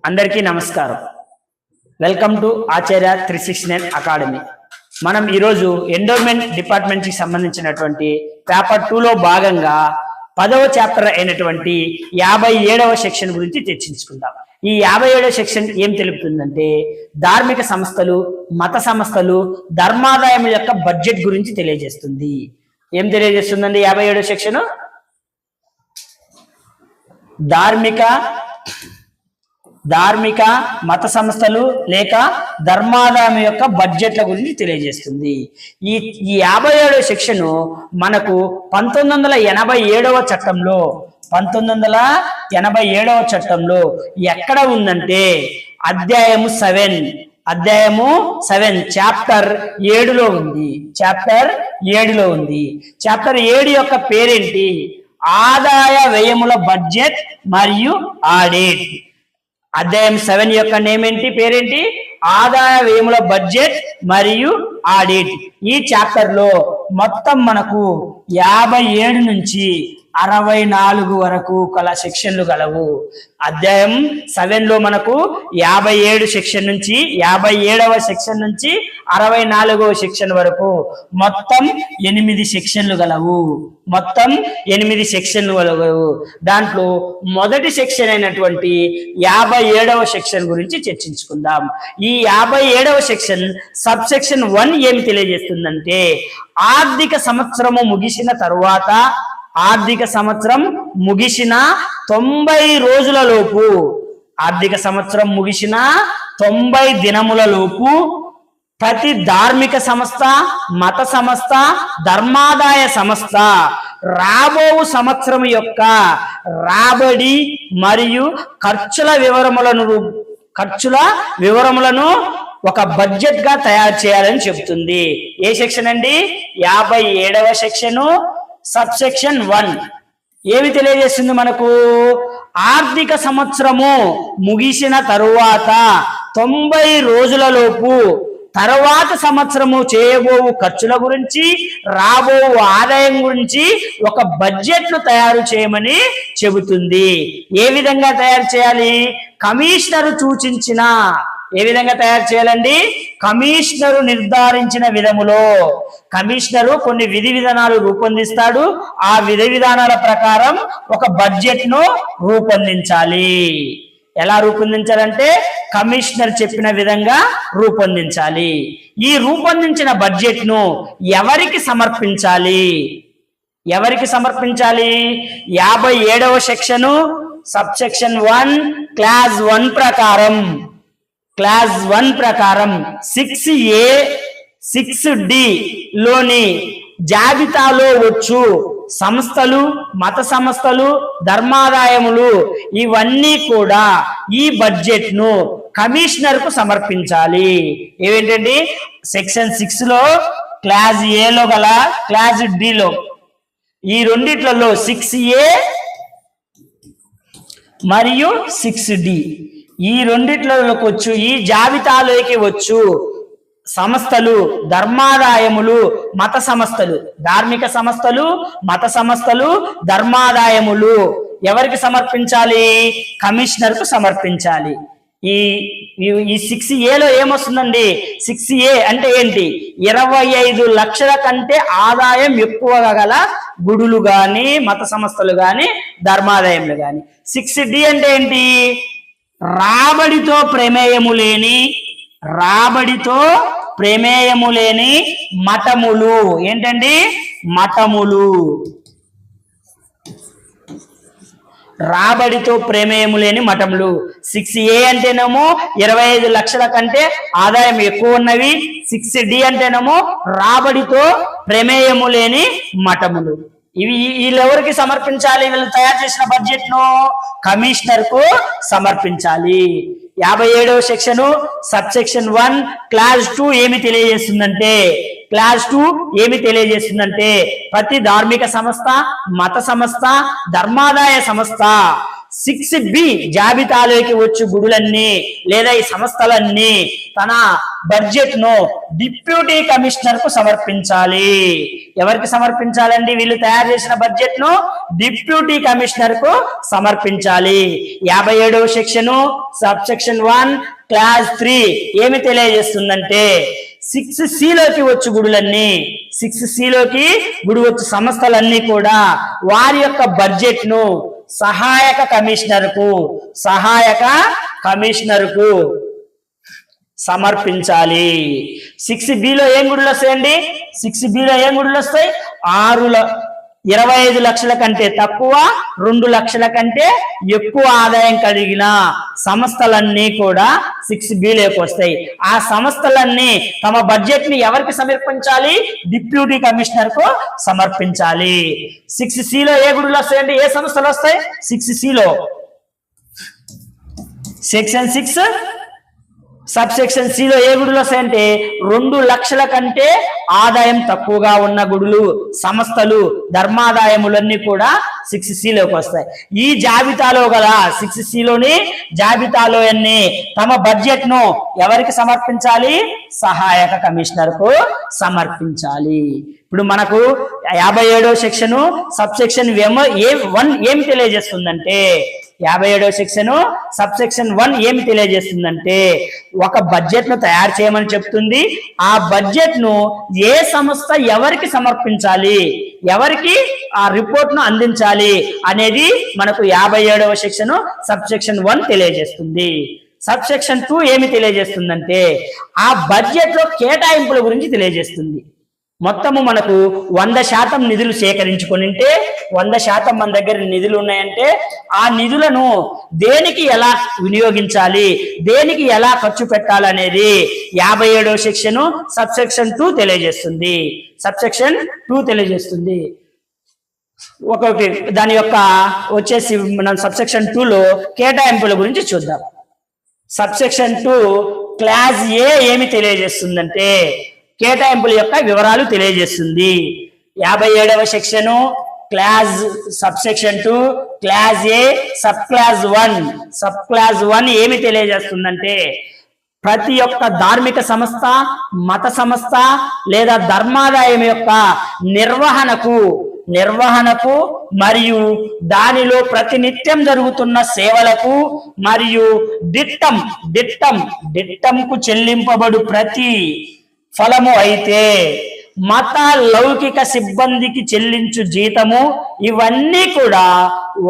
అందరికీ నమస్కారం. Welcome to Acharya 369 academy. మనం ఈరోజు ఎండోమెంట్ డిపార్ట్మెంట్ కి సంబంధించినటువంటి పేపర్ 2 లో భాగంగా 10వ చాప్టర్ అయినటువంటి 57వ సెక్షన్ గురించి చర్చించుకుందాం. ఈ 57వ సెక్షన్ ఏం తెలుపుతుందంటే ధార్మిక సంస్థలు, మత సంస్థలు, ధర్మాదాయం యొక్క బడ్జెట్ గురించి తెలియజేస్తుంది. ఏం తెలియజేస్తుందండి 57వ సెక్షన్? ధార్మిక మత సంస్థలు లేక ధర్మాదాయం యొక్క బడ్జెట్ల గురించి తెలియజేస్తుంది. ఈ 57వ సెక్షన్ మనకు 1987వ చట్టంలో ఎక్కడ ఉందంటే అధ్యాయము 7 చాప్టర్ 7లో ఉంది. చాప్టర్ 7 యొక్క పేరేంటి? ఆదాయ వ్యయముల బడ్జెట్ మరియు ఆడిట్. అధ్యాయం 7 యొక్క నేమ్ ఏంటి, పేరేంటి? ఆదాయ వ్యయముల బడ్జెట్ మరియు ఆడిట్. ఈ చాప్టర్ లో మొత్తం మనకు 57 నుంచి 64 వరకు కల సెక్షన్లు గలవు. అధ్యాయం 7 లో మనకు 57 సెక్షన్ నుంచి 57వ సెక్షన్ నుంచి 64వ సెక్షన్ వరకు మొత్తం 8 సెక్షన్లు గలవు. దాంట్లో మొదటి సెక్షన్ అయినటువంటి 57వ సెక్షన్ గురించి చర్చించుకుందాం. ఈ 57వ సెక్షన్ సబ్ సెక్షన్ 1 ఏమి తెలియజేస్తుందంటే ఆర్థిక సంవత్సరం ముగిసిన 90 రోజులలోపు, ఆర్థిక సంవత్సరం ముగిసిన 90 దినములలోపు ప్రతి ధార్మిక సంస్థ, మత సంస్థ, ధర్మాదాయ సంస్థ రాబో సంవత్సరం యొక్క రాబడి మరియు ఖర్చుల వివరములను ఒక బడ్జెట్ గా తయారు చేయాలని చెబుతుంది. ఏ సెక్షన్ అండి? 57వ సెక్షను సబ్ సెక్షన్ 1 ఏమి తెలియజేస్తుంది మనకు? ఆర్థిక సంవత్సరము ముగిసిన తరువాత 90 రోజులలోపు తర్వాత సంవత్సరము చేయబోవు ఖర్చుల గురించి, రాబో ఆదాయం గురించి ఒక బడ్జెట్ ను తయారు చేయమని చెబుతుంది. ఏ విధంగా తయారు చేయాలి? కమిషనరు సూచించిన ఏ విధంగా తయారు చేయాలండి? కమిషనరు నిర్ధారించిన విధములో. కమిషనరు కొన్ని విధి విధానాలు రూపొందిస్తాడు. ఆ విధి విధానాల ప్రకారం ఒక బడ్జెట్ ను రూపొందించాలి. ఎలా రూపొందించాలంటే కమిషనర్ చెప్పిన విధంగా రూపొందించాలి. ఈ రూపొందించిన బడ్జెట్ ను ఎవరికి సమర్పించాలి? 57వ సెక్షను సబ్ సెక్షన్ 1 క్లాస్ 1 ప్రకారం 6A 6D లోని జాబితాలో వచ్చు సంస్థలు, మత సంస్థలు, ధర్మాదాయములు ఇవన్నీ కూడా ఈ బడ్జెట్ ను కమిషనర్ కు సమర్పించాలి. ఏవేంటండి? సెక్షన్ 6 లో క్లాస్ A లో గల, క్లాస్ D లో, ఈ రెండిట్లలో 6A మరియు 6D ఈ రెండిట్లలోకి వచ్చు, ఈ జాబితాలోకి వచ్చు సంస్థలు, ధర్మాదాయములు, మత సంస్థలు, ధార్మిక సంస్థలు, మత సంస్థలు, ధర్మాదాయములు ఎవరికి సమర్పించాలి? కమిషనర్ కు సమర్పించాలి. ఈ 6Aలో ఏమొస్తుందండి? 6A అంటే ఏంటి? 25 లక్షల కంటే ఆదాయం ఎక్కువగా గల గుడులు గాని, మత సంస్థలు గాని, ధర్మాదాయములు గాని. 6D అంటే ఏంటి? రాబడితో ప్రమేయము లేని మఠములు. ఏంటండి? మఠములు. రాబడితో ప్రమేయము లేని మఠములు. 6A అంటేనేమో 25 లక్షల కంటే ఆదాయం ఎక్కువ ఉన్నవి. 6D అంటేనేమో రాబడితో ప్రమేయము లేని మఠములు. వీళ్ళెవరికి సమర్పించాలి? వీళ్ళు తయారు చేసిన బడ్జెట్ ను కమిషనర్ కు సమర్పించాలి. 57వ సెక్షను సబ్ సెక్షన్ 1 క్లాస్ 2 ఏమి తెలియజేస్తుందంటే ప్రతి ధార్మిక సంస్థ, మత సంస్థ, ధర్మాదాయ సంస్థ 6B జాబితాలోకి వచ్చు గుడులన్నీ లేదా ఈ సంస్థలన్నీ తన బడ్జెట్ ను డిప్యూటీ కమిషనర్ కు సమర్పించాలి. ఎవరికి సమర్పించాలండి? వీళ్ళు తయారు చేసిన బడ్జెట్ ను డిప్యూటీ కమిషనర్ కు సమర్పించాలి. 57వ సెక్షను సబ్ సెక్షన్ 1 క్లాస్ 3 ఏమి తెలియజేస్తుందంటే 6Cలోకి వచ్చు గుడులన్నీ 6Cలోకి గుడి వచ్చు సంస్థలన్నీ కూడా వారి యొక్క బడ్జెట్ ను సహాయక కమిషనర్ కు సమర్పించాలి. 6Bలో ఏం గుడులు వస్తాయండి? 6Bలో ఏం గుడులు వస్తాయి? 25 లక్షల కంటే తక్కువ, 2 లక్షల కంటే ఎక్కువ ఆదాయం కలిగిన సంస్థలన్నీ కూడా 6Bలోకి వస్తాయి. ఆ సంస్థలన్నీ తమ బడ్జెట్ ని ఎవరికి సమర్పించాలి? డిప్యూటీ కమిషనర్ కు సమర్పించాలి. 6Cలో ఏ గుడులు వస్తాయండి? ఏ సంస్థలు వస్తాయి 6Cలో? సెక్షన్ 6 సబ్ సెక్షన్ Cలో ఏ గుడులు వస్తాయంటే 2 లక్షల కంటే ఆదాయం తక్కువగా ఉన్న గుడులు, సంస్థలు, ధర్మాదాయములన్నీ కూడా 6Cలోకి వస్తాయి. ఈ జాబితాలో గల 6Cలోని జాబితాలో అన్ని తమ బడ్జెట్ ను ఎవరికి సమర్పించాలి? సహాయక కమిషనర్ కు సమర్పించాలి. ఇప్పుడు మనకు 57వ సెక్షను సబ్ సెక్షన్ 1 ఏం తెలియజేస్తుందంటే 57వ సెక్షన్ సబ్ సెక్షన్ 1 ఏమి తెలియజేస్తుందంటే ఒక బడ్జెట్ ను తయారు చేయమని చెప్తుంది. ఆ బడ్జెట్ ను ఏ సంస్థ ఎవరికి సమర్పించాలి, ఎవరికి ఆ రిపోర్ట్ ను అందించాలి అనేది మనకు 57వ సెక్షన్ సబ్ సెక్షన్ 1 తెలియజేస్తుంది. సబ్ సెక్షన్ 2 ఏమి తెలియజేస్తుందంటే ఆ బడ్జెట్ లో కేటాయింపుల గురించి తెలియజేస్తుంది. మొత్తము మనకు 100% నిధులు సేకరించుకొనింటే 100% మన దగ్గర నిధులు ఉన్నాయంటే ఆ నిధులను దేనికి ఎలా వినియోగించాలి, దేనికి ఎలా ఖర్చు పెట్టాలనేది 57వ సెక్షన్ సబ్ సెక్షన్ 2 తెలియజేస్తుంది. సబ్ సెక్షన్ 2 తెలియజేస్తుంది. ఒక్కొక్కటి దాని యొక్క వచ్చేసి మనం సబ్ సెక్షన్ 2లో కేటాయింపుల గురించి చూద్దాం. సబ్ సెక్షన్ 2 క్లాస్ ఏ ఏమి తెలియజేస్తుందంటే కేటాయింపుల యొక్క వివరాలు తెలియజేస్తుంది. 57వ section class sub section 2 class A sub class 1 ఏమి తెలియజేస్తుందంటే ప్రతి ఒక్క ధార్మిక సంస్థ, మత సంస్థ లేదా ధర్మాదాయం యొక్క నిర్వహణకు మరియు దానిలో ప్రతినిత్యం జరుగుతున్న సేవలకు మరియు డిట్టంకు చెల్లింపబడు ప్రతి ఫలము అయితే మత లౌకిక సిబ్బందికి చెల్లించు జీతము ఇవన్నీ కూడా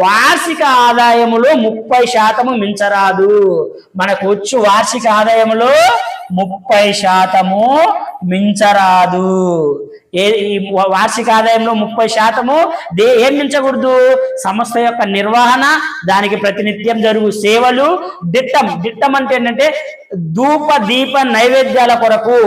వార్షిక ఆదాయములో 30% మించరాదు. మనకు వచ్చు వార్షిక ఆదాయములో 30% మించరాదు. వార్షిక ఆదాయంలో 30% ఏం మించకూడదు? సంస్థ యొక్క నిర్వహణ, దానికి ప్రతినిత్యం జరుగు సేవలు, డిట్టం అంటే ఏంటంటే ధూప దీప నైవేద్యాల కొరకు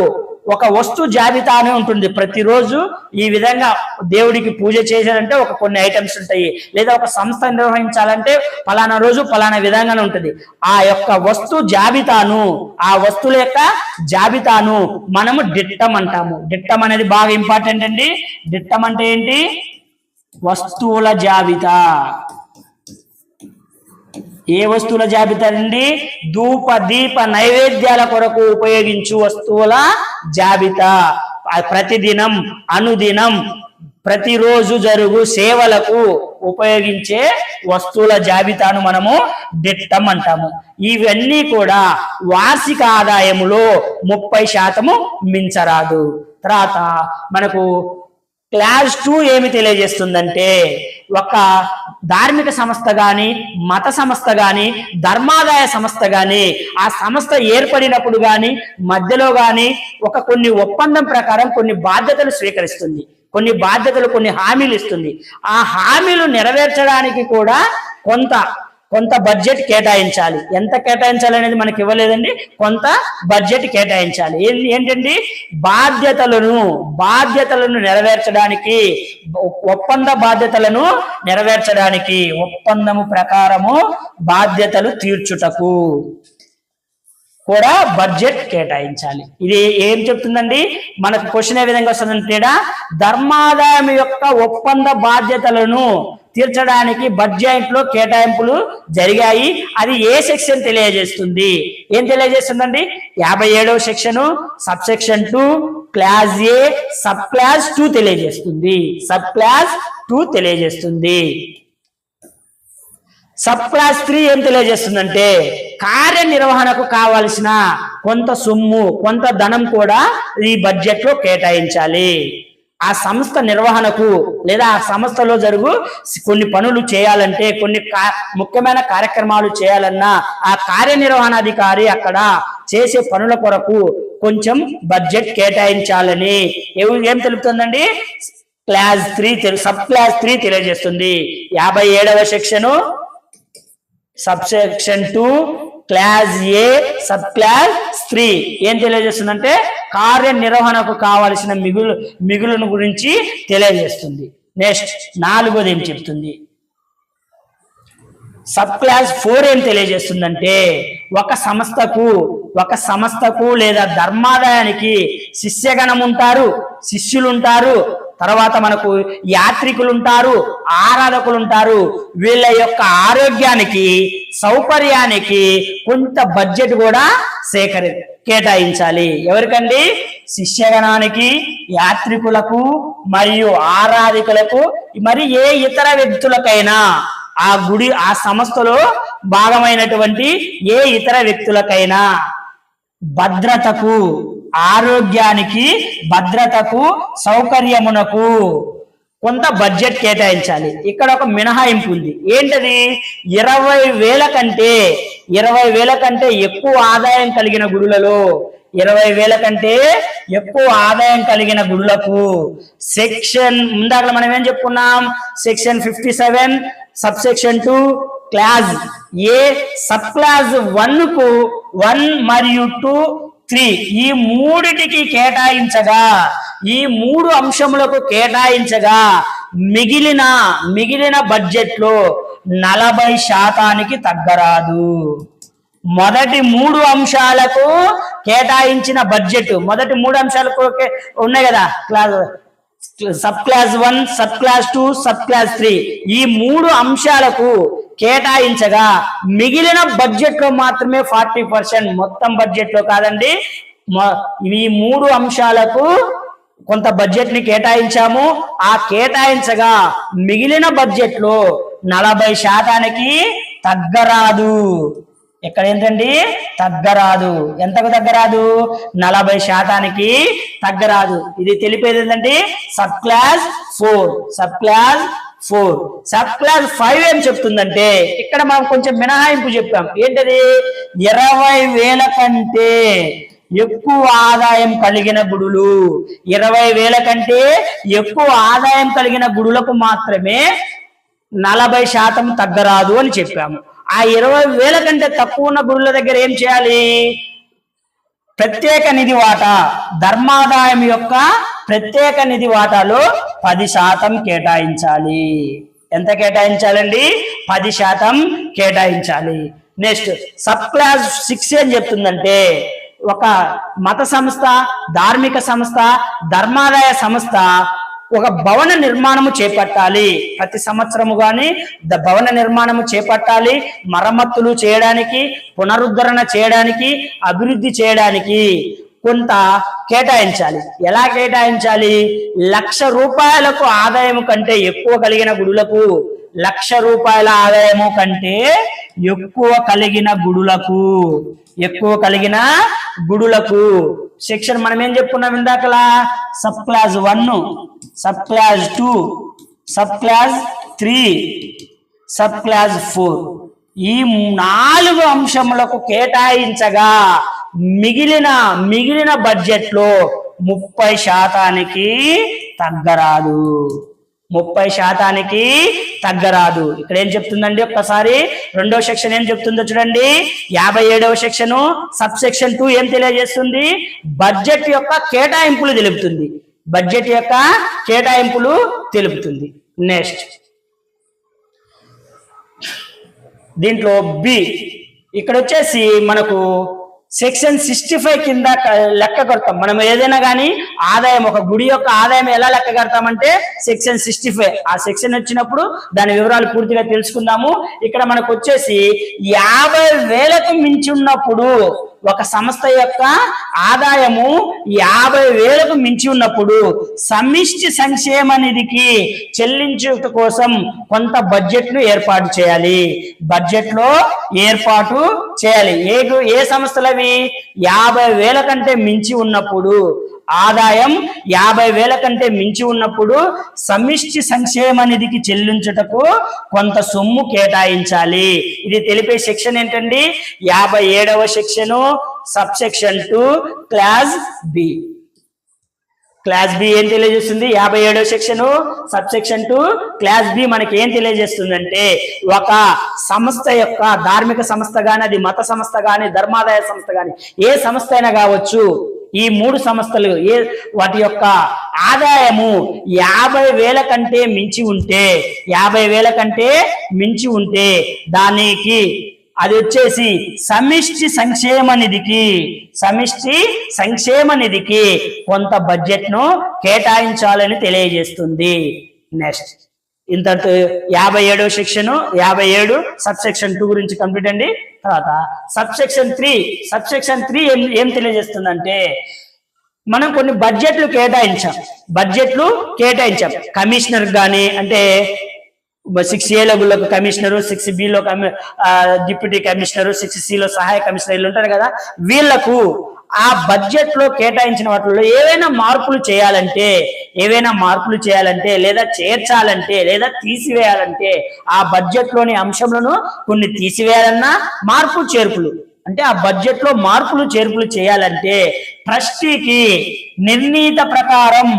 ఒక వస్తు జాబితానే ఉంటుంది. ప్రతిరోజు ఈ విధంగా దేవుడికి పూజ చేశారంటే ఒక కొన్ని ఐటమ్స్ ఉంటాయి, లేదా ఒక సంస్థ నిర్వహించాలంటే ఫలానా రోజు ఫలానా విధంగానే ఉంటుంది. ఆ యొక్క వస్తు జాబితాను, ఆ వస్తువుల యొక్క జాబితాను మనము డిట్టం అంటాము. డిట్టం అనేది బాగా ఇంపార్టెంట్ అండి. డిట్టం అంటే ఏంటి? వస్తువుల జాబితా. ఏ వస్తువుల జాబితా అండి? ధూప దీప నైవేద్యాల కొరకు ఉపయోగించు వస్తువుల జాబితా. ప్రతిదినం, అనుదినం, ప్రతిరోజు జరుగు సేవలకు ఉపయోగించే వస్తువుల జాబితాను మనము డిట్టం అంటాము. ఇవన్నీ కూడా వార్షిక ఆదాయములో 30% మించరాదు. తర్వాత మనకు క్లాస్ 2 ఏమి తెలియజేస్తుందంటే ఒక ధార్మిక సంస్థ గాని, మత సంస్థ గాని, ధర్మాదాయ సంస్థ గాని ఆ సంస్థ ఏర్పడినప్పుడు గాని మధ్యలో గాని కొన్ని ఒప్పందం ప్రకారం కొన్ని బాధ్యతలు స్వీకరిస్తుంది, కొన్ని హామీలు ఇస్తుంది. ఆ హామీలు నెరవేర్చడానికి కూడా కొంత బడ్జెట్ కేటాయించాలి. ఎంత కేటాయించాలి అనేది మనకి ఇవ్వలేదండి. కొంత బడ్జెట్ కేటాయించాలి. ఏంటండి? బాధ్యతలను నెరవేర్చడానికి, ఒప్పంద బాధ్యతలను నెరవేర్చడానికి, ఒప్పందము ప్రకారము బాధ్యతలు తీర్చుటకు కూడా బడ్జెట్ కేటాయించాలి. ఇది ఏం చెప్తుందండి, మనకు క్వశ్చన్ ఏ విధంగా వస్తుందంటే, ధర్మాదాయం యొక్క ఒప్పంద బాధ్యతలను తీర్చడానికి బడ్జెట్ లో కేటాయింపులు జరిగాయి. అది ఏ సెక్షన్ తెలియజేస్తుంది? ఏం తెలియజేస్తుందండి? 57వ section sub section 2 class A sub class 2 తెలియజేస్తుంది. సబ్ క్లాస్ 2 తెలియజేస్తుంది. సబ్ క్లాస్ 3 ఏం తెలియజేస్తుందంటే, కార్యనిర్వహణకు కావలసిన కొంత సొమ్ము, కొంత ధనం కూడా ఈ బడ్జెట్ లో కేటాయించాలి. ఆ సంస్థ నిర్వహణకు లేదా ఆ సంస్థలో జరుగు కొన్ని పనులు చేయాలంటే, కొన్ని ముఖ్యమైన కార్యక్రమాలు చేయాలన్నా ఆ కార్యనిర్వహణాధికారి అక్కడ చేసే పనుల కొరకు కొంచెం బడ్జెట్ కేటాయించాలని ఏం తెలుపుతుందండి? క్లాస్ 3 సబ్ క్లాస్ 3 తెలియజేస్తుంది. 57వ section sub section 2 class A sub class 3 ఏం తెలియజేస్తుందంటే, కార్యనిర్వహణకు కావలసిన మిగులును గురించి తెలియజేస్తుంది. నెక్స్ట్ 4వది ఏం చెప్తుంది? సబ్ క్లాస్ 4 ఏం తెలియజేస్తుందంటే, ఒక సంస్థకు లేదా ధర్మాదాయానికి శిష్యగణం ఉంటారు, శిష్యులు ఉంటారు, తర్వాత మనకు యాత్రికులు ఉంటారు, ఆరాధకులు ఉంటారు. వీళ్ళ యొక్క ఆరోగ్యానికి, సౌకర్యానికి కొంత బడ్జెట్ కూడా కేటాయించాలి. ఎవరికండి? శిష్యగణానికి, యాత్రికులకు మరియు ఆరాధికులకు, మరి ఏ ఇతర వ్యక్తులకైనా ఆ సంస్థలో భాగమైనటువంటి ఏ ఇతర వ్యక్తులకైనా భద్రతకు, ఆరోగ్యానికి, భద్రతకు, సౌకర్యమునకు కొంత బడ్జెట్ కేటాయించాలి. ఇక్కడ ఒక మినహాయింపు ఉంది. ఏంటది? 20,000 కంటే ఎక్కువ ఆదాయం కలిగిన గుడులలో, 20,000 కంటే ఎక్కువ ఆదాయం కలిగిన గుడులకు సెక్షన్ ముందాక మనం ఏం చెప్పుకున్నాం? Section 57 sub section 2 class A sub class 1 కు 1 మరియు 2, 3 ఈ మూడిటికి కేటాయించగా, ఈ 3 అంశములకు కేటాయించగా మిగిలిన బడ్జెట్ లో 40% తగ్గరాదు. మొదటి 3 అంశాలకు కేటాయించిన బడ్జెట్, మొదటి 3 అంశాలకు ఉన్నాయి కదా, sub class 1, sub class 2, sub class 3 ఈ 3 అంశాలకు కేటాయించగా మిగిలిన బడ్జెట్ లో మాత్రమే 40%, మొత్తం బడ్జెట్ లో కాదండి, ఈ 3 అంశాలకు కొంత బడ్జెట్ ని కేటాయించాము. ఆ కేటాయించగా మిగిలిన బడ్జెట్ లో 40% తగ్గరాదు. ఎక్కడ ఏంటండి? తగ్గరాదు. ఎంతకు తగ్గరాదు? 40% తగ్గరాదు. ఇది తెలిపేది ఏంటంటే sub class 4. Sub class 4. Sub class 5 ఏం చెప్తుందంటే, ఇక్కడ మనం కొంచెం మినహాయింపు చెప్పాం. ఏంటది? 20,000 కంటే ఎక్కువ ఆదాయం కలిగిన గుడులు, 20,000 కంటే ఎక్కువ ఆదాయం కలిగిన గుడులకు మాత్రమే 40% తగ్గరాదు అని చెప్పాము. ఆ 20,000 కంటే తక్కువ ఉన్న గుడుల దగ్గర ఏం చేయాలి? ప్రత్యేక నిధి వాటా, ధర్మాదాయం యొక్క ప్రత్యేక నిధి వాటాలో 10% కేటాయించాలి. ఎంత కేటాయించాలండి? 10% కేటాయించాలి. నెక్స్ట్ సబ్ క్లాస్ 6 ఏం చెప్తుందంటే, ఒక మత సంస్థ, ధార్మిక సంస్థ, ధర్మాదాయ సంస్థ ఒక భవన నిర్మాణము చేపట్టాలి. ప్రతి సంవత్సరము గాని భవన నిర్మాణము చేపట్టాలి. మరమ్మతులు చేయడానికి, పునరుద్ధరణ చేయడానికి, అభివృద్ధి చేయడానికి కొంత కేటాయించాలి. ఎలా కేటాయించాలి? 1,00,000 రూపాయలకు ఆదాయం కంటే ఎక్కువ కలిగిన గుడులకు, 1,00,000 రూపాయల ఆదాయము కంటే ఎక్కువ కలిగిన గుడులకు సెక్షన్ మనం ఏం చెప్పుకున్నాం ఇందాకలా? Sub class 1, sub class 2, sub class 3, sub class 4 ఈ 4 అంశములకు కేటాయించగా మిగిలిన బడ్జెట్ లో 30% తగ్గరాదు. 30% తగ్గరాదు. ఇక్కడ ఏం చెప్తుందండి? ఒక్కసారి 2వ సెక్షన్ ఏం చెప్తుందో చూడండి. 57వ సెక్షన్ సబ్ సెక్షన్ 2 ఏం తెలియజేస్తుంది? బడ్జెట్ యొక్క కేటాయింపులు తెలుపుతుంది. బడ్జెట్ యొక్క కేటాయింపులు తెలుపుతుంది. నెక్స్ట్ దీంట్లో బి, ఇక్కడ వచ్చేసి మనకు సెక్షన్ 65 కింద లెక్క కడతాం. మనం ఏదైనా కానీ ఆదాయం, ఒక గుడి యొక్క ఆదాయం ఎలా లెక్క కడతామంటే సెక్షన్ 65. ఆ సెక్షన్ వచ్చినప్పుడు దాని వివరాలు పూర్తిగా తెలుసుకుందాము. ఇక్కడ మనకు వచ్చేసి 50,000కు మించి ఉన్నప్పుడు, ఒక సంస్థ యొక్క ఆదాయము 50,000కు మించి ఉన్నప్పుడు సమిష్టి సంక్షేమ నిధికి చెల్లించుట కోసం కొంత బడ్జెట్ ను ఏర్పాటు చేయాలి. బడ్జెట్ లో ఏర్పాటు చేయాలి. ఏ సంస్థలవి? 50,000 కంటే మించి ఉన్నప్పుడు, ఆదాయం 50,000 కంటే మించి ఉన్నప్పుడు సమిష్టి సంక్షేమ నిధికి చెల్లించుటకు కొంత సొమ్ము కేటాయించాలి. ఇది తెలిపే సెక్షన్ ఏంటండి? 57వ section, subsection 2, class B. Class B ఏం తెలియజేస్తుంది? 57వ సెక్షను సబ్సెక్షన్ 2 క్లాస్ బి మనకి ఏం తెలియజేస్తుందంటే, ఒక సంస్థ యొక్క, ధార్మిక సంస్థ గాని, అది మత సంస్థ గాని, ధర్మాదాయ సంస్థ గాని, ఏ సంస్థ అయినా కావచ్చు, ఈ 3 సంస్థలు వాటి యొక్క ఆదాయము 50,000 కంటే మించి ఉంటే, 50,000 కంటే మించి ఉంటే దానికి అది వచ్చేసి సమిష్టి సంక్షేమ నిధికి కొంత బడ్జెట్ ను కేటాయించాలని తెలియజేస్తుంది. నెక్స్ట్ ఇంతటితో 57వ సెక్షన్ 57 సబ్సెక్షన్ 2 గురించి కంప్లీట్ అండి. తర్వాత సబ్సెక్షన్ 3 ఏం తెలియజేస్తుందంటే, మనం కొన్ని బడ్జెట్లు కేటాయించాం. కమిషనర్ గాని, అంటే 6A commissioner, 6B deputy commissioner, 6C సహాయ కమిషనర్లు ఉంటారు కదా, వీళ్లకు ఆ బడ్జెట్ లో కేటాయించిన వాటిలో ఏవైనా మార్పులు చేయాలంటే లేదా చేర్చాలంటే లేదా తీసివేయాలంటే, ఆ బడ్జెట్ లోని అంశంలను కొన్ని తీసివేయాలన్నా, మార్పు చేర్పులు అంటే ఆ బడ్జెట్ లో మార్పులు చేర్పులు చేయాలంటే ట్రస్టీకి నిర్ణీత ప్రకారం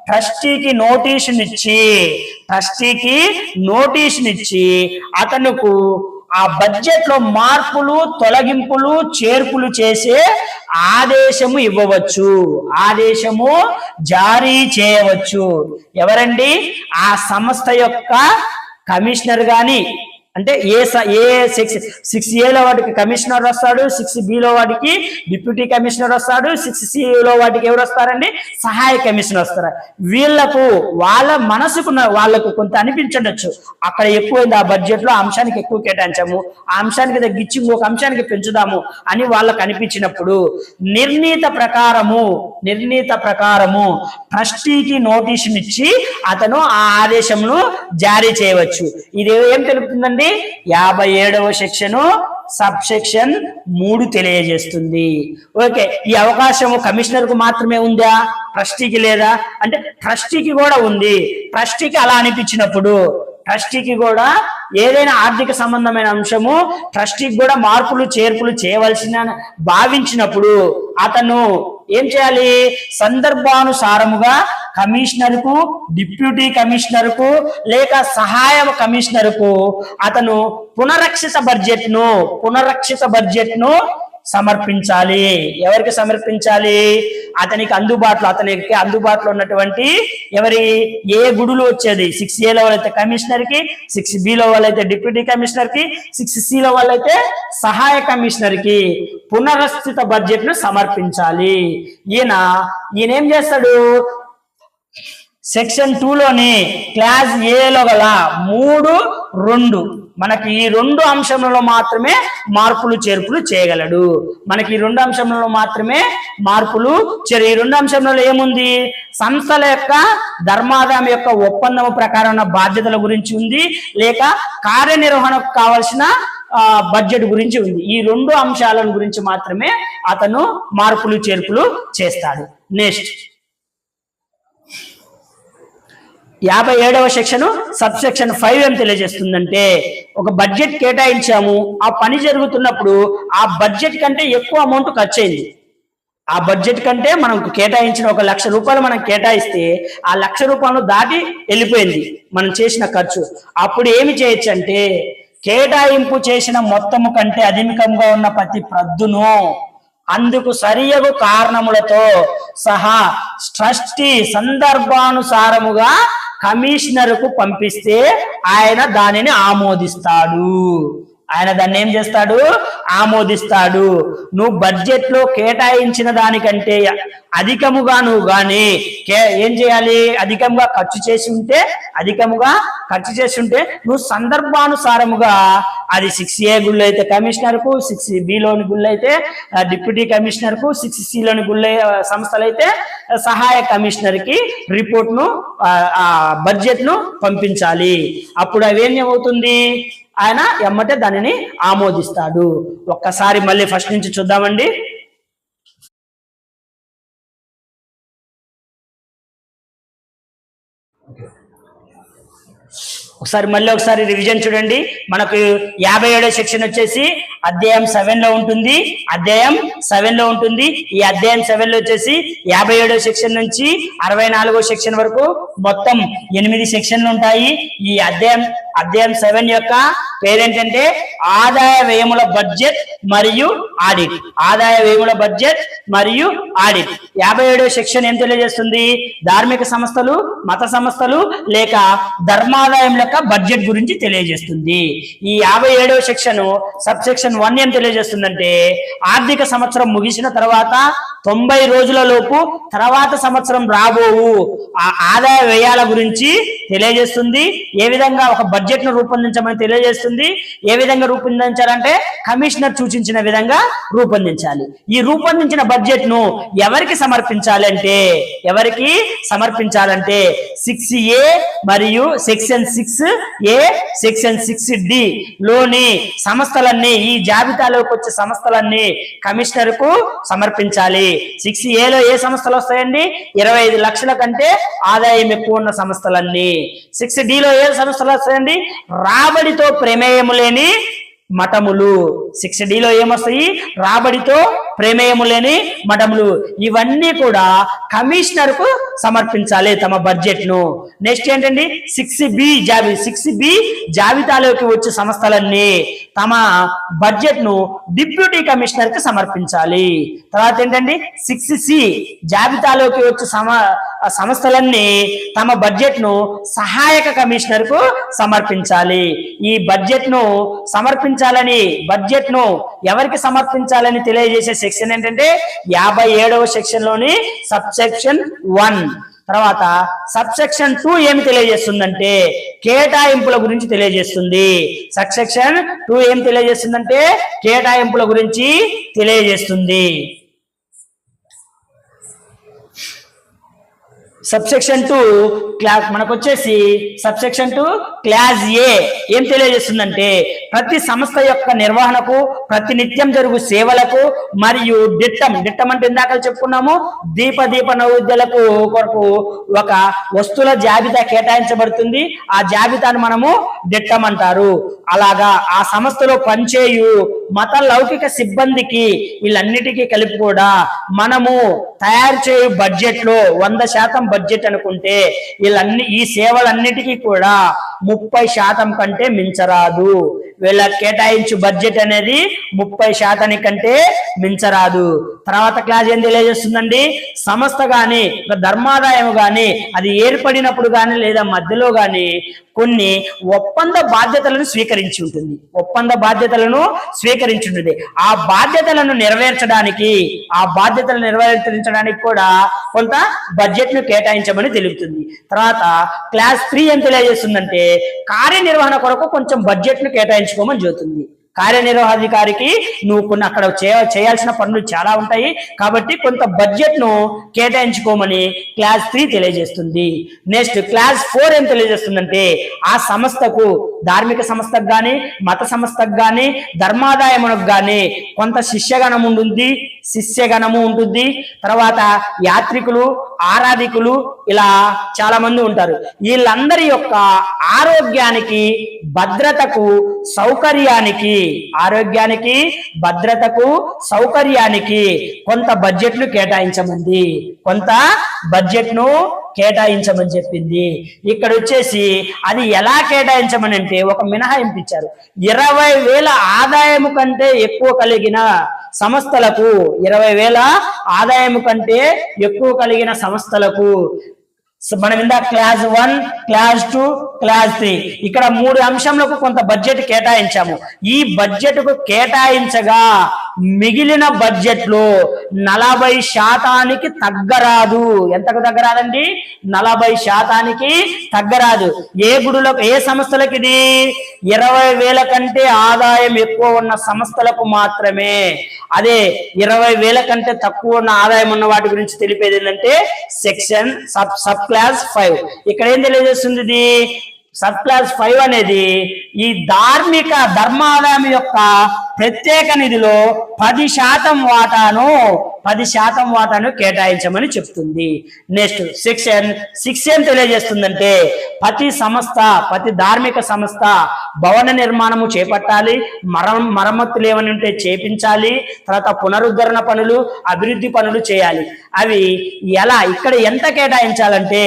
ట్రస్టీకి నోటీసునిచ్చి అతనుకు ఆ బడ్జెట్ లో మార్పులు, తొలగింపులు, చేర్పులు చేసే ఆదేశము ఇవ్వవచ్చు, ఆదేశము జారీ చేయవచ్చు. ఎవరండి? ఆ సంస్థ యొక్క కమిషనర్ గాని, అంటే ఏ 6A వాటికి కమిషనర్ వస్తాడు, 6B వాటికి డిప్యూటీ కమిషనర్ వస్తాడు, 6C వాటికి ఎవరు వస్తారండి? సహాయ కమిషనర్ వస్తారు. వీళ్లకు వాళ్ళ మనసుకు వాళ్ళకు కొంత అనిపించవచ్చు, అక్కడ ఎక్కువైంది, ఆ బడ్జెట్ లో అంశానికి ఎక్కువ కేటాయించాము, ఆ అంశానికి తగ్గించి ఇంకొక అంశానికి పెంచుదాము అని వాళ్ళకు అనిపించినప్పుడు నిర్ణీత ప్రకారము ట్రస్టీకి నోటీసునిచ్చి అతను ఆ ఆదేశమును జారీ చేయవచ్చు. ఇది ఏం తెలుపుతుందండి? 57వ సెక్షను సబ్సెక్షన్ 3 తెలియజేస్తుంది. ఓకే, ఈ అవకాశము కమిషనర్ కు మాత్రమే ఉందా? ట్రస్టీకి లేదా అంటే ట్రస్టీకి కూడా ఉంది. ట్రస్టీకి అలా అనిపించినప్పుడు, ట్రస్టీకి కూడా ఏదైనా ఆర్థిక సంబంధమైన అంశము ట్రస్టీకి కూడా మార్పులు చేర్పులు చేయవలసిన భావించినప్పుడు అతను ఏం చేయాలి? సందర్భానుసారముగా కమిషనర్ కు, డిప్యూటీ కమిషనర్ కు లేక సహాయ కమిషనర్ కు అతను పునరక్షిత బడ్జెట్ ను సమర్పించాలి. ఎవరికి సమర్పించాలి? అతనికి అందుబాటులో ఉన్నటువంటి ఏ గుడులు వచ్చేది 6A వాళ్ళైతే కమిషనర్ కి, 6B వాళ్ళైతే డిప్యూటీ కమిషనర్ కి, 6C వాళ్ళైతే సహాయ కమిషనర్ కి పునరస్థిత బడ్జెట్ ను సమర్పించాలి. ఈయన ఏం చేస్తాడు? సెక్షన్ 2లోని క్లాస్ ఏలో గల 3(2) మనకి ఈ 2 అంశంలో మాత్రమే మార్పులు చేర్పులు చేయగలడు. మనకి ఈ 2 అంశంలో మాత్రమే మార్పులు ఈ 2 అంశంలో ఏముంది? సంస్థల యొక్క ధర్మాదాయం యొక్క ఒప్పందం ప్రకారం బాధ్యతల గురించి ఉంది, లేక కార్యనిర్వహణకు కావాల్సిన బడ్జెట్ గురించి ఉంది. ఈ 2 అంశాల గురించి మాత్రమే అతను మార్పులు చేర్పులు చేస్తాడు. నెక్స్ట్ 57వ సెక్షన్ సబ్సెక్షన్ 5 ఏం తెలియజేస్తుందంటే, ఒక బడ్జెట్ కేటాయించాము, ఆ పని జరుగుతున్నప్పుడు ఆ బడ్జెట్ కంటే ఎక్కువ అమౌంట్ ఖర్చు అయింది. ఆ బడ్జెట్ కంటే మనం కేటాయించిన 1,00,000 రూపాయలు మనం కేటాయిస్తే ఆ 1,00,000 రూపాయలు దాటి వెళ్ళిపోయింది మనం చేసిన ఖర్చు. అప్పుడు ఏమి చేయొచ్చు అంటే, కేటాయింపు చేసిన మొత్తము కంటే అధికంగా ఉన్న ప్రతి ప్రద్దును అందుకు సరియగు కారణములతో సహా ట్రస్టీ సందర్భానుసారముగా కమిషనర్ కు పంపిస్తే ఆయన దానిని ఆమోదిస్తాడు. ఆయన దాన్ని ఏం చేస్తాడు? ఆమోదిస్తాడు. నువ్వు బడ్జెట్ లో కేటాయించిన దానికంటే అధికముగా నువ్వు గాని ఏం చేయాలి? అధికంగా ఖర్చు చేసి ఉంటే నువ్వు సందర్భానుసారముగా అది 6A గుళ్ళు అయితే కమిషనర్ కు, 6B లోని గుళ్ళు అయితే డిప్యూటీ కమిషనర్ కు, 6C లోని గుళ్ళు సంస్థలు అయితే సహాయ కమిషనర్ కి రిపోర్ట్ ను బడ్జెట్ ను పంపించాలి. అప్పుడు అవేమవుతుంది? ఆయన ఎమ్మటే దానిని ఆమోదిస్తాడు. ఒక్కసారి మళ్ళీ ఫస్ట్ నుంచి చూద్దామండి. ఒకసారి రివిజన్ చూడండి. మనకు 57వ సెక్షన్ వచ్చేసి అధ్యాయం 7 లో ఉంటుంది. ఈ అధ్యాయం 7 లో వచ్చేసి 57వ సెక్షన్ నుంచి 64వ సెక్షన్ వరకు మొత్తం 8 సెక్షన్లు ఉంటాయి. ఈ అధ్యాయం 7 యొక్క పేరేంటంటే ఆదాయ వ్యయముల బడ్జెట్ మరియు ఆడిట్. 57వ సెక్షన్ ఏం తెలియజేస్తుంది? ధార్మిక సంస్థలు, మత సంస్థలు లేక ధర్మాదాయం యొక్క బడ్జెట్ గురించి తెలియజేస్తుంది. ఈ 57వ సెక్షన్ సబ్ సెక్షన్ 1 ఏం తెలియజేస్తుందంటే ఆర్థిక సంవత్సరం ముగిసిన తర్వాత 90 రోజుల లోపు తర్వాత సంవత్సరం రాబోవు ఆ ఆదాయ వ్యయాల గురించి తెలియజేస్తుంది. ఏ విధంగా ఒక బడ్జెట్ ను రూపొందించమని తెలియజేస్తుంది. ఏ విధంగా రూపొందించాలంటే కమిషనర్ సూచించిన విధంగా రూపొందించాలి. ఈ రూపొందించిన బడ్జెట్ ను ఎవరికి సమర్పించాలంటే 6A మరియు సెక్షన్ 6A, సెక్షన్ 6D లోని సంస్థలన్నీ, ఈ జాబితాలోకి వచ్చే సంస్థలన్నీ కమిషనర్ కు సమర్పించాలి. 6A లో ఏ సంస్థలు వస్తాయండి? 25 లక్షల కంటే ఆదాయం ఎక్కువ ఉన్న సంస్థలన్నీ. 6D లో ఏ సంస్థలు వస్తాయండి? రాబడితో ప్రమేయము లేని మఠములు. 6D లో ఏమొస్తాయి? రాబడితో ప్రమేయము లేని మఠములు. ఇవన్నీ కూడా కమిషనర్ కు సమర్పించాలి తమ బడ్జెట్ ను. నెక్స్ట్ ఏంటండి? 6B జాబితాలోకి వచ్చే సంస్థలన్నీ తమ బడ్జెట్ ను డిప్యూటీ కమిషనర్ కి సమర్పించాలి. తర్వాత ఏంటండి? 6C జాబితాలోకి వచ్చే సంస్థలన్నీ తమ బడ్జెట్ ను సహాయక కమిషనర్ కు సమర్పించాలి. ఈ బడ్జెట్ ను ఎవరికి సమర్పించాలని తెలియజేసే సెక్షన్ ఏంటంటే 57వ సెక్షన్ లోని సబ్ సెక్షన్ 1. తర్వాత సబ్ సెక్షన్ 2 ఏమి తెలియజేస్తుందంటే కేటాయింపుల గురించి తెలియజేస్తుంది. సబ్ సెక్షన్ 2 ఏం తెలియజేస్తుందంటే కేటాయింపుల గురించి తెలియజేస్తుంది. సబ్సెక్షన్ 2 మనకు వచ్చేసి సబ్సెక్షన్ 2 క్లాస్ ఏ ఏం తెలియజేస్తుందంటే ప్రతి సంస్థ యొక్క నిర్వహణకు, ప్రతి నిత్యం జరుగు సేవలకు మరియు దిట్టం అంటే ఇందాక చెప్పుకున్నాము, దీప నైవేద్యాలకు కొరకు ఒక వస్తువుల జాబితా కేటాయించబడుతుంది. ఆ జాబితాను మనము దిట్టం అంటారు. అలాగా ఆ సంస్థలో పనిచేయు మత లౌకిక సిబ్బందికి వీళ్ళన్నిటికీ కలిపి కూడా మనము తయారు చేయు బడ్జెట్ లో 100% బడ్జెట్ అనుకుంటే ఈ సేవలన్నిటికీ కూడా 30% కంటే మించరాదు. వీళ్ళ కేటాయించు బడ్జెట్ అనేది 30% కంటే మించరాదు. తర్వాత క్లాస్ ఏం తెలియజేస్తుందండి? సంస్థ గాని ధర్మాదాయం గాని అది ఏర్పడినప్పుడు గాని లేదా మధ్యలో గాని కొన్ని ఒప్పంద బాధ్యతలను స్వీకరించి ఉంటుంది. ఆ బాధ్యతలను నెరవేర్చడానికి కూడా కొంత బడ్జెట్ ను కేటాయించమని తెలుపుతుంది. తర్వాత క్లాస్ 3 ఏం తెలియజేస్తుందంటే కార్యనిర్వహణ కొరకు కొంచెం బడ్జెట్ ను కేటాయించుకోమని చెబుతుంది. కార్యనిర్వహణాధికారికి నువ్వు అక్కడ చేయాల్సిన పనులు చాలా ఉంటాయి కాబట్టి కొంత బడ్జెట్ ను కేటాయించుకోమని క్లాస్ 3 తెలియజేస్తుంది. నెక్స్ట్ క్లాస్ 4 ఏం తెలియజేస్తుందంటే ఆ సంస్థకు, ధార్మిక సంస్థకు గాని మత సంస్థకు గాని ధర్మాదాయమునకు గాని కొంత శిష్యగణము ఉంటుంది. తర్వాత యాత్రికులు, ఆరాధికులు ఇలా చాలా మంది ఉంటారు. వీళ్ళందరి యొక్క ఆరోగ్యానికి, భద్రతకు, సౌకర్యానికి కొంత బడ్జెట్ ను కేటాయించమని చెప్పింది. ఇక్కడ వచ్చేసి అది ఎలా కేటాయించమని అంటే ఒక మినహాయింపు ఇచ్చారు. 20,000 ఆదాయము కంటే ఎక్కువ కలిగిన సంస్థలకు 20,000 ఆదాయము కంటే ఎక్కువ కలిగిన సంస్థలకు మనం ఇందా క్లాస్ 1, క్లాస్ 2, క్లాస్ 3 ఇక్కడ 3 అంశంలకు కొంత బడ్జెట్ కేటాయించాము. ఈ బడ్జెట్ కు కేటాయించగా మిగిలిన బడ్జెట్ లో 40% తగ్గరాదు. ఎంతకు తగ్గరాదండి? 40% తగ్గరాదు. ఏ గుడులకు, ఏ సంస్థలకు? ఇది 20,000 కంటే ఆదాయం ఎక్కువ ఉన్న సంస్థలకు మాత్రమే. అదే 20,000 కంటే తక్కువ ఉన్న ఆదాయం ఉన్న వాటి గురించి తెలిపేది ఏంటంటే సెక్షన్ సబ్ క్లాస్ 5. ఇక్కడ ఏం తెలియజేస్తుంది? ఇది సబ్ క్లాస్ 5 అనేది ఈ ధర్మాదాయం యొక్క ప్రత్యేక నిధిలో 10% వాటాను కేటాయించమని చెప్తుంది. నెక్స్ట్ సెక్షన్ 6 ఏం తెలియజేస్తుందంటే ప్రతి ధార్మిక సంస్థ భవన నిర్మాణము చేపట్టాలి, మరమ్మతులు ఏమని ఉంటే చేపించాలి, తర్వాత పునరుద్ధరణ పనులు, అభివృద్ధి పనులు చేయాలి. అవి ఎలా, ఇక్కడ ఎంత కేటాయించాలంటే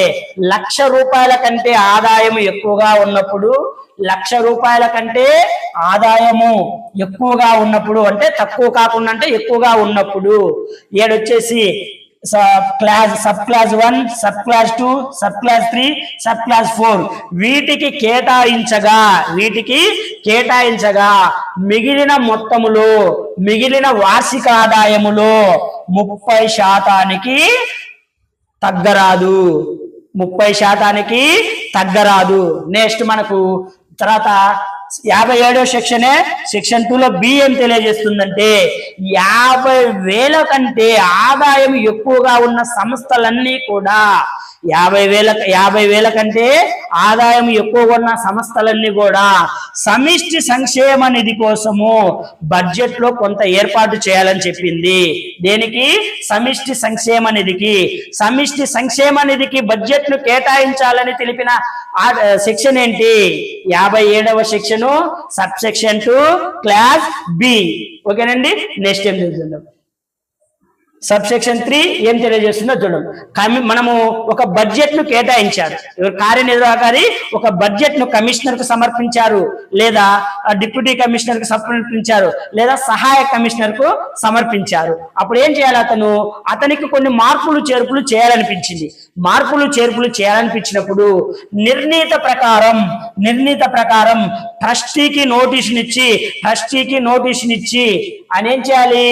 1,00,000 రూపాయల కంటే ఆదాయం ఎక్కువగా ఉన్నప్పుడు, 1,00,000 రూపాయల కంటే ఆదాయము ఎక్కువగా ఉన్నప్పుడు, అంటే తక్కువ కాకుండా అంటే ఎక్కువగా ఉన్నప్పుడు, ఏడొచ్చేసి sub class 1, sub class 2, sub class 3, sub class 4 వీటికి కేటాయించగా మిగిలిన మొత్తములో, మిగిలిన వార్షిక ఆదాయములో 30% తగ్గరాదు. 30% తగ్గరాదు. నెక్స్ట్ మనకు తర్వాత 57వ సెక్షన్ 2లో బి ఏం తెలియజేస్తుందంటే 50,000 కంటే ఆదాయం ఎక్కువగా ఉన్న సంస్థలన్నీ కూడా 50,000 కంటే ఆదాయం ఎక్కువగా ఉన్న సంస్థలన్నీ కూడా సమిష్టి సంక్షేమ నిధి కోసము బడ్జెట్ లో కొంత ఏర్పాటు చేయాలని చెప్పింది. దేనికి? సమిష్టి సంక్షేమ నిధికి. సమిష్టి సంక్షేమ నిధికి బడ్జెట్ ను కేటాయించాలని తెలిపిన సెక్షన్ ఏంటి? 57వ section, sub section 2, class B. ఓకేనండి. నెక్స్ట్ ఏం తెలుసుకుందాం. సబ్ సెక్షన్ 3 ఏం తెలియజేస్తుందో చూడండి. మనము ఒక బడ్జెట్ ను కేటాయించారు. కార్యనిర్వాహకారి ఒక బడ్జెట్ ను కమిషనర్ కు సమర్పించారు, లేదా డిప్యూటీ కమిషనర్ కు సమర్పించారు, లేదా సహాయ కమిషనర్ కు సమర్పించారు. అప్పుడు ఏం చేయాలి? అతనికి కొన్ని మార్పులు చేర్పులు చేయాలనిపించినప్పుడు నిర్ణీత ప్రకారం ట్రస్టీకి నోటీసునిచ్చి అని ఏం చేయాలి?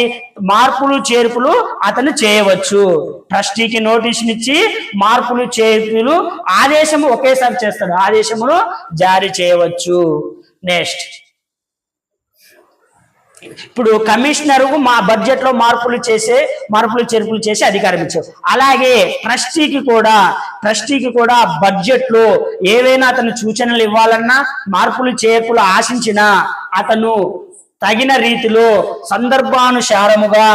మార్పులు చేర్పులు అతను చేయవచ్చు. ట్రస్టీకి నోటీసునిచ్చి మార్పులు చేర్పులు ఆదేశము ఒకేసారి చేస్తాడు. ఆదేశమును జారీ చేయవచ్చు. నెక్స్ట్ ఇప్పుడు కమిషనర్ మా బడ్జెట్ లో మార్పులు చేర్పులు చేసి అధికారం ఇచ్చారు. అలాగే ట్రస్టీకి కూడా బడ్జెట్ లో ఏవైనా అతను సూచనలు ఇవ్వాలన్నా, మార్పులు చేర్పులు ఆశించినా అతను తగిన రీతిలో సందర్భానుసారముగా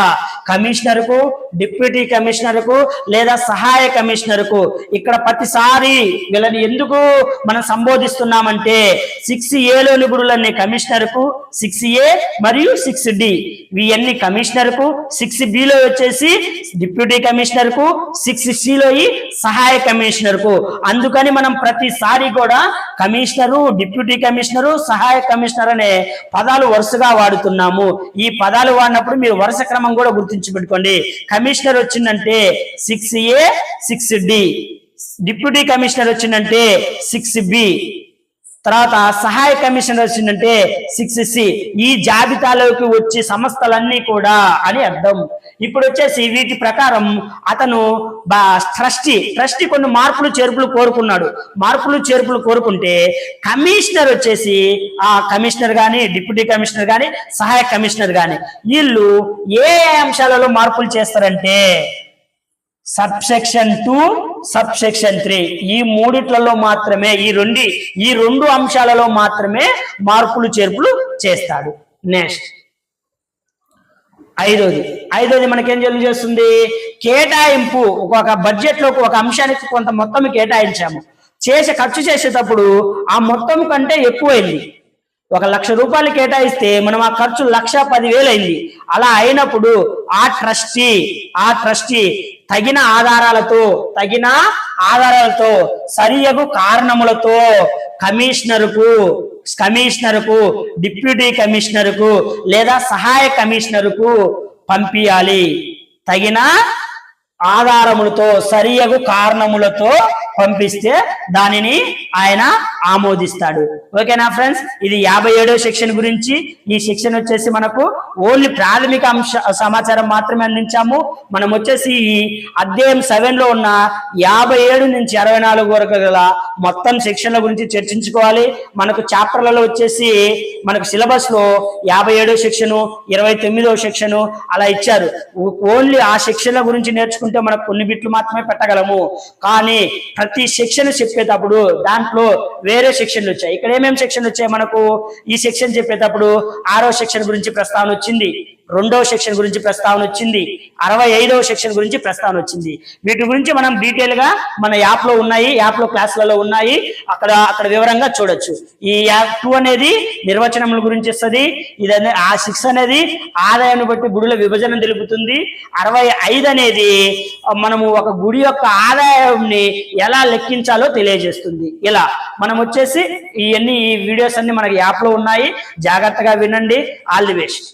కమిషనర్కు, డిప్యూటీ కమిషనర్కు లేదా సహాయ కమిషనర్కు, ఇక్కడ ప్రతిసారి వీళ్ళని ఎందుకు మనం సంబోధిస్తున్నామంటే 6A నిపుణులన్నీ కమిషనర్కు, 6A మరియు 6D ఇవన్నీ కమిషనర్కు, 6Bలో వచ్చేసి డిప్యూటీ కమిషనర్కు, 6Cలో సహాయ కమిషనర్కు. అందుకని మనం ప్రతిసారి కూడా కమిషనరు, డిప్యూటీ కమిషనరు, సహాయ కమిషనర్ అనే పదాలు వరుసగా వాడుతున్నాము. ఈ పదాలు వాడినప్పుడు మీరు వరుస క్రమం కూడా గుర్తుంచుపెట్టుకోండి. కమిషనర్ వచ్చిందంటే 6A 6D, డిప్యూటీ కమిషనర్ వచ్చిందంటే 6B, తర్వాత సహాయ కమిషనర్ వచ్చిందంటే 6C. ఈ జాబితాలోకి వచ్చి సంస్థలన్నీ కూడా అని అర్థం. ఇప్పుడు వచ్చేసి వీటి ప్రకారం అతను ట్రస్టీ కొన్ని మార్పులు చేర్పులు కోరుకున్నాడు. మార్పులు చేర్పులు కోరుకుంటే కమిషనర్ వచ్చేసి ఆ కమిషనర్ గాని, డిప్యూటీ కమిషనర్ గాని, సహాయ కమిషనర్ గాని వీళ్ళు ఏ అంశాలలో మార్పులు చేస్తారంటే సబ్ సెక్షన్ 2, సబ్ సెక్షన్ 3 ఈ మూడిట్లలో మాత్రమే, ఈ రెండు అంశాలలో మాత్రమే మార్పులు చేర్పులు చేస్తాడు. నెక్స్ట్ ఐదోది మనకేం తెలియజేస్తుంది? కేటాయింపు. ఒక బడ్జెట్ లో ఒక అంశానికి కొంత మొత్తం కేటాయించాము, ఖర్చు చేసేటప్పుడు ఆ మొత్తం కంటే ఎక్కువైంది. 1,00,000 రూపాయలు కేటాయిస్తే మనం ఆ ఖర్చు 1,10,000 అయింది. అలా అయినప్పుడు ఆ ట్రస్టీ తగిన ఆధారాలతో సరియగు కారణములతో కమిషనర్కు, డిప్యూటీ కమిషనర్కు లేదా సహాయ కమిషనర్కు పంపించాలి. తగిన ఆధారములతో, సరియగు కారణములతో పంపిస్తే దానిని ఆయన ఆమోదిస్తాడు. ఓకేనా ఫ్రెండ్స్, ఇది 57వ సెక్షన్ గురించి. ఈ సెక్షన్ వచ్చేసి మనకు ఓన్లీ ప్రాథమిక సమాచారం మాత్రమే అందించాము. మనం వచ్చేసి ఈ అధ్యాయం 7 లో ఉన్న 57 నుంచి 64 వరకు గల మొత్తం సెక్షన్ల గురించి చర్చించుకోవాలి. మనకు చాప్టర్లలో వచ్చేసి మనకు సిలబస్ లో 57వ సెక్షన్, 29వ సెక్షన్ అలా ఇచ్చారు. ఓన్లీ ఆ సెక్షన్ల గురించి నేర్చుకుంటే మనకు కొన్ని బిట్లు మాత్రమే పెట్టగలము. కానీ ప్రతి సెక్షన్ చెప్పేటప్పుడు దాంట్లో వేరే సెక్షన్లు వచ్చాయి. ఇక్కడ ఏమేమి సెక్షన్లు వచ్చాయి మనకు? ఈ సెక్షన్ చెప్పేటప్పుడు 6వ సెక్షన్ గురించి ప్రస్తావన వచ్చింది, 2వ సెక్షన్ గురించి ప్రస్తావన వచ్చింది, 65వ సెక్షన్ గురించి ప్రస్తావన వచ్చింది. వీటి గురించి మనం డీటెయిల్ గా మన యాప్ లో ఉన్నాయి, యాప్ లో క్లాసులలో ఉన్నాయి, అక్కడ వివరంగా చూడొచ్చు. ఈ యాప్ 2 అనేది నిర్వచనముల గురించి ఇస్తుంది. ఇదనే ఆ 6 అనేది ఆదాయాన్ని బట్టి గుడుల విభజన తెలుపుతుంది. 65 అనేది మనము ఒక గుడి యొక్క ఆదాయాన్ని ఎలా లెక్కించాలో తెలియజేస్తుంది. ఇలా మనం వచ్చేసి ఈ వీడియోస్ అన్ని మనకి యాప్ లో ఉన్నాయి. జాగ్రత్తగా వినండి. All the best.